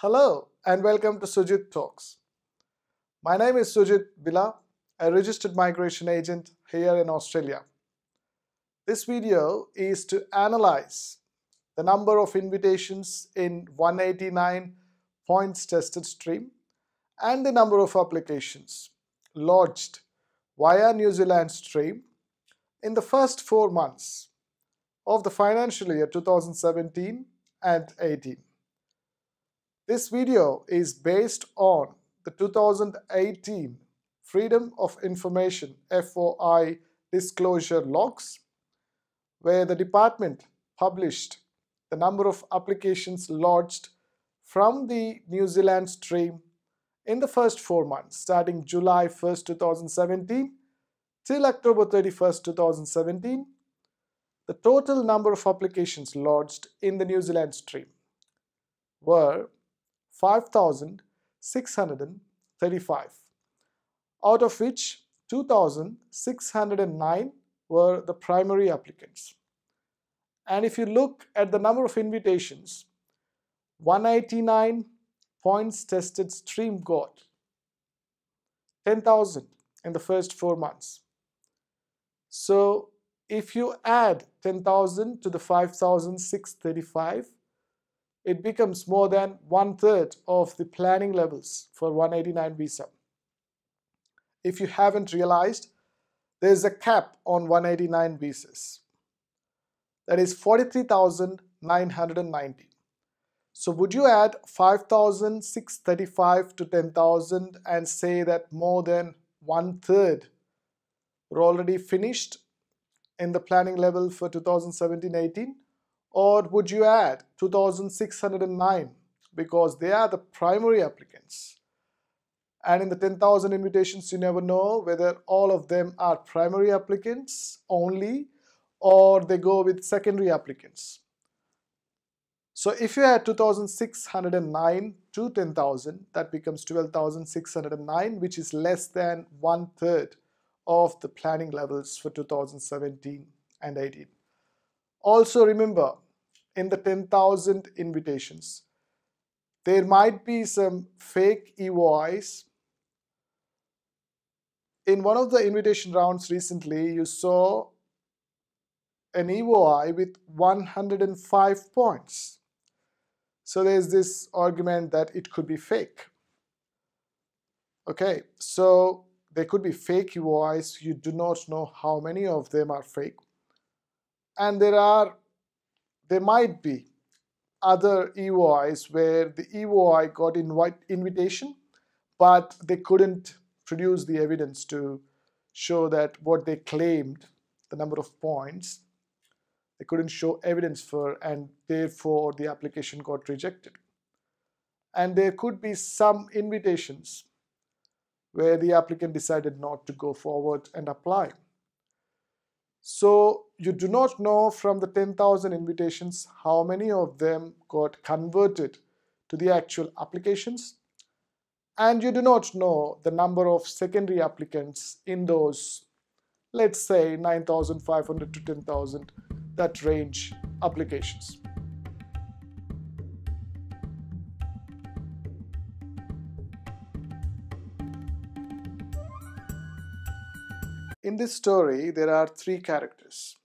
Hello and welcome to Sujit Talks. My name is Sujit Bila, a registered migration agent here in Australia. This video is to analyze the number of invitations in 189 points tested stream and the number of applications lodged via New Zealand stream in the first 4 months of the financial year 2017 and 18. This video is based on the 2018 Freedom of Information FOI disclosure logs, where the department published the number of applications lodged from the New Zealand stream in the first 4 months, starting July 1st, 2017 till October 31st, 2017. The total number of applications lodged in the New Zealand stream were 5,635, out of which 2,609 were the primary applicants. And if you look at the number of invitations, 189 points tested stream got 10,000 in the first 4 months. So if you add 10,000 to the 5,635, it becomes more than 1/3 of the planning levels for 189 visa. If you haven't realized, there is a cap on 189 visas. That is 43,990. So would you add 5,635 to 10,000 and say that more than 1/3 were already finished in the planning level for 2017-18? Or would you add 2,609 because they are the primary applicants? And in the 10,000 invitations, you never know whether all of them are primary applicants only or they go with secondary applicants. So if you add 2,609 to 10,000, that becomes 12,609, which is less than 1/3 of the planning levels for 2017 and 18. Also remember, in the 10,000 invitations, there might be some fake EOIs. In one of the invitation rounds recently, you saw an EOI with 105 points. So there's this argument that it could be fake. Okay, so there could be fake EOIs. You do not know how many of them are fake. And there might be other EOIs where the EOI got invitation, but they couldn't produce the evidence to show that what they claimed, the number of points, they couldn't show evidence for, and therefore the application got rejected. And there could be some invitations where the applicant decided not to go forward and apply. So you do not know from the 10,000 invitations how many of them got converted to the actual applications, and you do not know the number of secondary applicants in those, let's say 9,500 to 10,000, that range applications. In this story, there are 3 characters.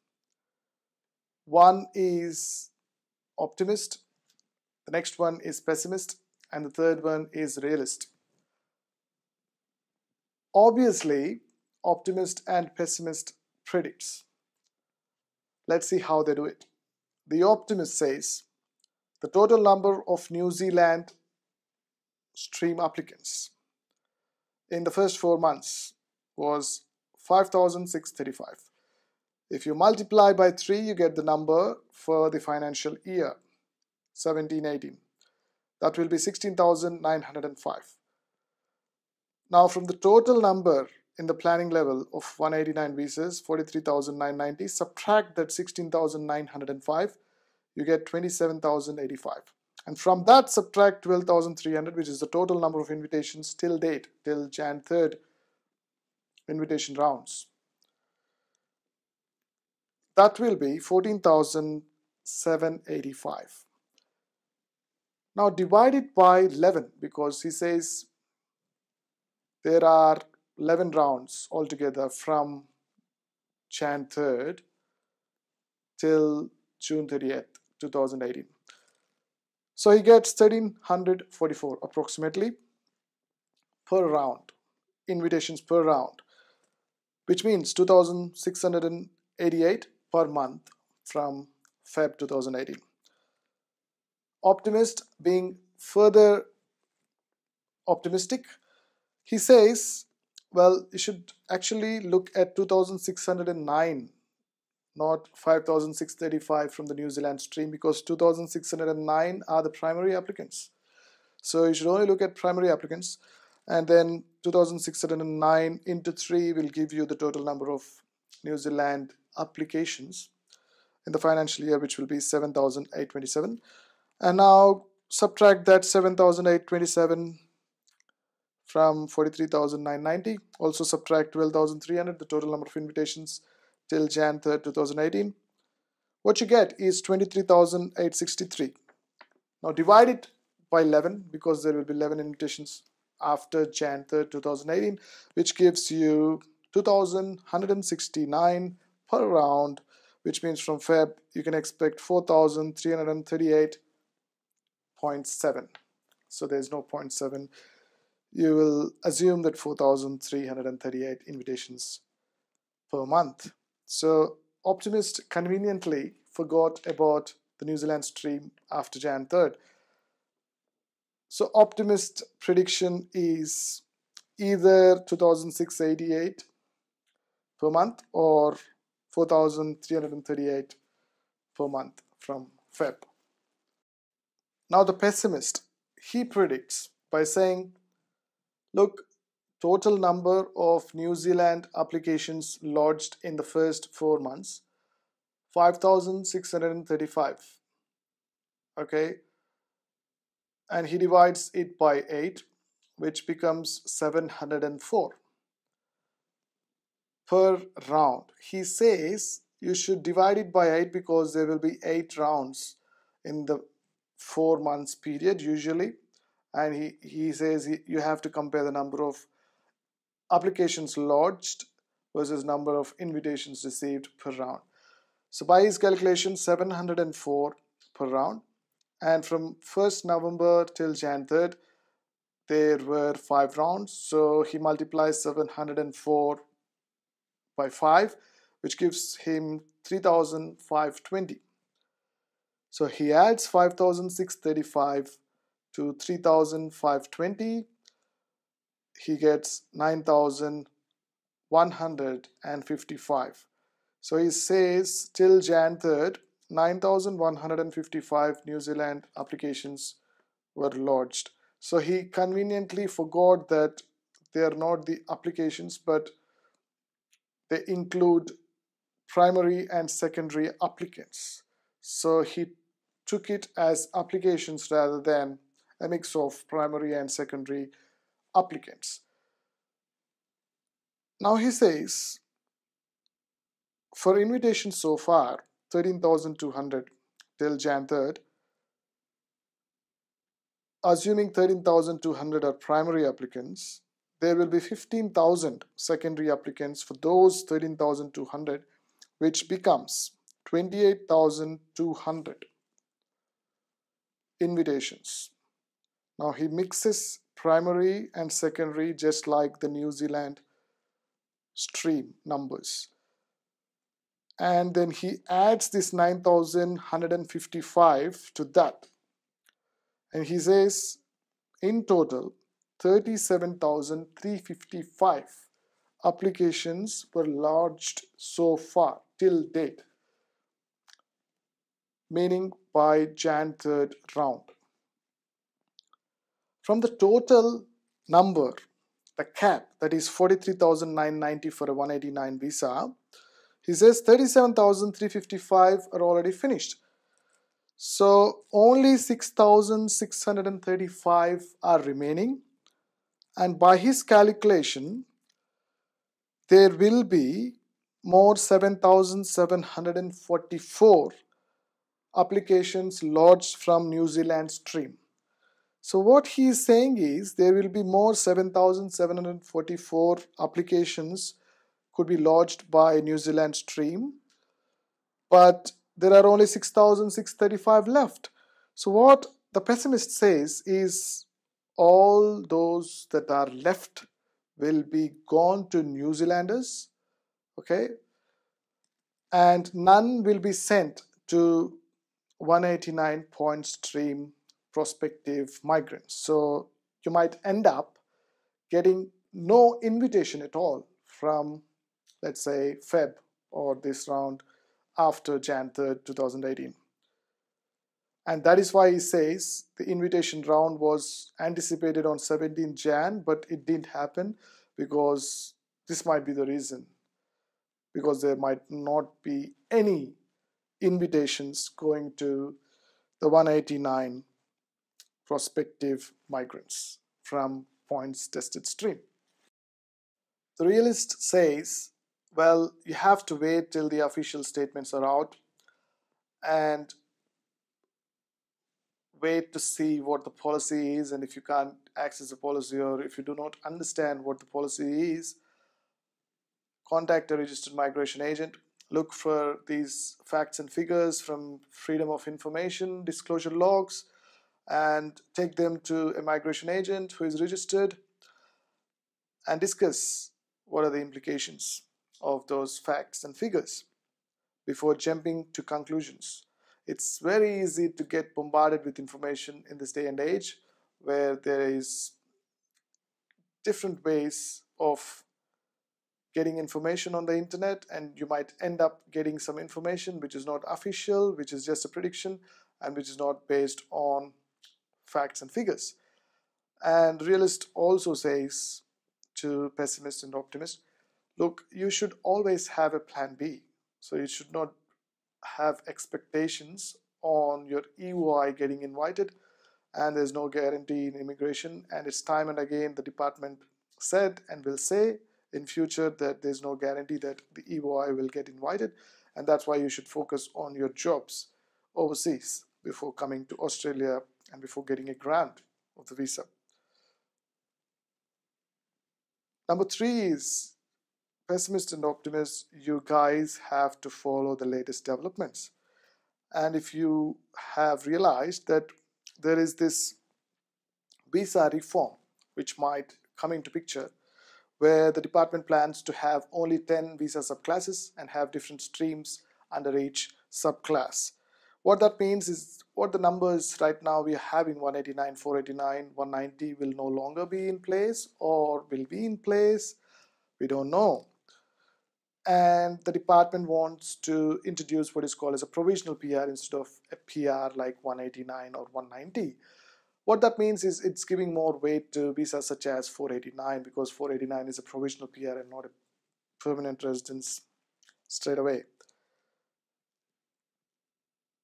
One is Optimist, the next one is Pessimist, and the third one is Realist. Obviously, Optimist and Pessimist predicts. Let's see how they do it. The Optimist says the total number of New Zealand stream applicants in the first 4 months was 5,635. If you multiply by 3, you get the number for the financial year 17-18. That will be 16,905. Now from the total number in the planning level of 189 visas, 43,990, subtract that 16,905, you get 27,085. And from that subtract 12,300, which is the total number of invitations till date, till Jan 3rd invitation rounds. That will be 14,785. Now divide it by 11 because he says there are 11 rounds altogether from Jan 3rd till June 30th, 2018. So he gets 1344 approximately per round, invitations per round, which means 2688 per month from Feb 2018. Optimist being further optimistic, he says, well, you should actually look at 2609, not 5635 from the New Zealand stream, because 2609 are the primary applicants. So you should only look at primary applicants, and then 2609 into 3 will give you the total number of New Zealand applications in the financial year, which will be 7,827. And now subtract that 7,827 from 43,990. Also subtract 12,300, the total number of invitations till Jan 3rd, 2018. What you get is 23,863. Now divide it by 11 because there will be 11 invitations after Jan 3rd, 2018, which gives you 2,169 per round, which means from Feb you can expect 4,338.7. So there's no 0.7. You will assume that 4,338 invitations per month. So Optimist conveniently forgot about the New Zealand stream after Jan 3rd. So Optimist prediction is either 2,688 per month or 4,338 per month from Feb. Now the Pessimist, he predicts by saying, look, total number of New Zealand applications lodged in the first 4 months, 5,635. Okay, and he divides it by 8, which becomes 704 per round. He says you should divide it by 8 because there will be 8 rounds in the 4 months period usually, and he says you have to compare the number of applications lodged versus number of invitations received per round. So by his calculation, 704 per round, and from 1st November till Jan 3rd there were 5 rounds, so he multiplies 704 by 5, which gives him 3,520. So he adds 5,635 to 3,520. He gets 9,155. So he says till Jan 3rd, 9,155 New Zealand applications were lodged. So he conveniently forgot that they are not the applications, but they include primary and secondary applicants. So he took it as applications rather than a mix of primary and secondary applicants. Now he says, for invitations so far, 13,200 till Jan 3rd, assuming 13,200 are primary applicants, there will be 15,000 secondary applicants for those 13,200, which becomes 28,200 invitations. Now he mixes primary and secondary just like the New Zealand stream numbers. And then he adds this 9,155 to that. And he says, in total, 37,355 applications were lodged so far till date, meaning by Jan 3rd round. From the total number, the cap, that is 43,990 for a 189 visa, he says 37,355 are already finished. So only 6,635 are remaining, and by his calculation there will be more 7,744 applications lodged from New Zealand stream. So what he is saying is there will be more 7,744 applications could be lodged by New Zealand stream, but there are only 6,635 left. So what the pessimist says is all those that are left will be gone to New Zealanders, okay, and none will be sent to 189 point stream prospective migrants. So you might end up getting no invitation at all from, let's say, Feb or this round after Jan 3rd, 2018. And that is why he says the invitation round was anticipated on 17 Jan, but it didn't happen because this might be the reason, because there might not be any invitations going to the 189 prospective migrants from points tested stream. The Realist says, well, you have to wait till the official statements are out and wait to see what the policy is, and if you can't access the policy or if you do not understand what the policy is, contact a registered migration agent, look for these facts and figures from Freedom of Information disclosure logs and take them to a migration agent who is registered and discuss what are the implications of those facts and figures before jumping to conclusions. It's very easy to get bombarded with information in this day and age where there is different ways of getting information on the internet, and you might end up getting some information which is not official, which is just a prediction and which is not based on facts and figures. And Realist also says to Pessimist and Optimist, look, you should always have a plan B. So you should not have expectations on your EOI getting invited, and there's no guarantee in immigration, and it's time and again the department said and will say in future that there's no guarantee that the EOI will get invited, and that's why you should focus on your jobs overseas before coming to Australia and before getting a grant of the visa. Number 3 is Pessimist and Optimist, you guys have to follow the latest developments. And if you have realized that there is this visa reform which might come into picture, where the department plans to have only 10 visa subclasses and have different streams under each subclass. What that means is, what the numbers right now we are having 189, 489, 190 will no longer be in place or will be in place. We don't know. And the department wants to introduce what is called as a provisional PR instead of a PR like 189 or 190. What that means is it's giving more weight to visas such as 489, because 489 is a provisional PR and not a permanent residence straight away.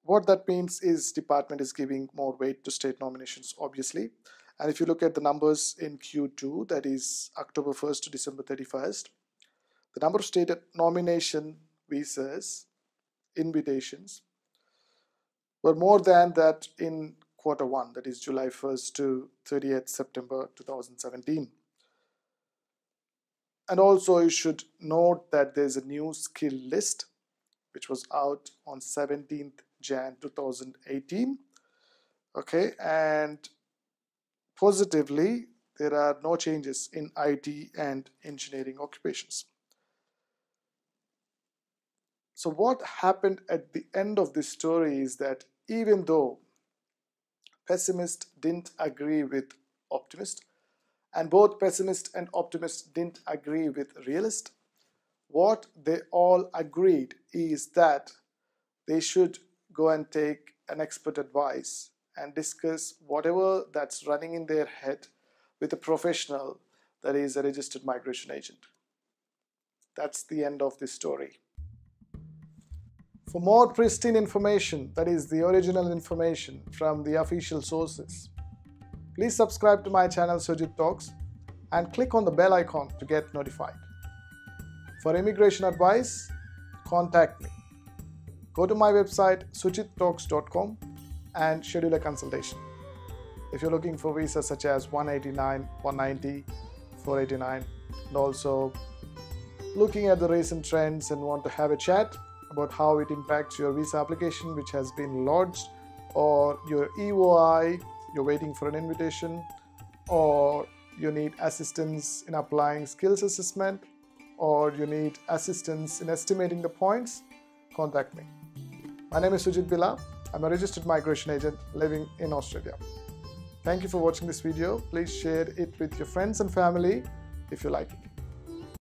What that means is department is giving more weight to state nominations, obviously. And if you look at the numbers in Q2, that is October 1st to December 31st, the number of state nomination visas, invitations, were more than that in quarter 1, that is July 1st to 30th September 2017. And also you should note that there's a new skill list which was out on 17th Jan 2018. Okay, and positively there are no changes in IT and engineering occupations. So what happened at the end of this story is that even though Pessimist didn't agree with Optimist, and both Pessimist and Optimist didn't agree with Realist, what they all agreed is that they should go and take an expert advice and discuss whatever that's running in their head with a professional, that is a registered migration agent. That's the end of this story. For more pristine information, that is the original information from the official sources, please subscribe to my channel Sujit Talks and click on the bell icon to get notified. For immigration advice, contact me. Go to my website sujittalks.com and schedule a consultation. if you're looking for visas such as 189, 190, 489, and also looking at the recent trends and want to have a chat about how it impacts your visa application which has been lodged, or your EOI, you're waiting for an invitation, or you need assistance in applying skills assessment, or you need assistance in estimating the points, contact me. My name is Sujit Bila. I'm a registered migration agent living in Australia. Thank you for watching this video. Please share it with your friends and family if you like it.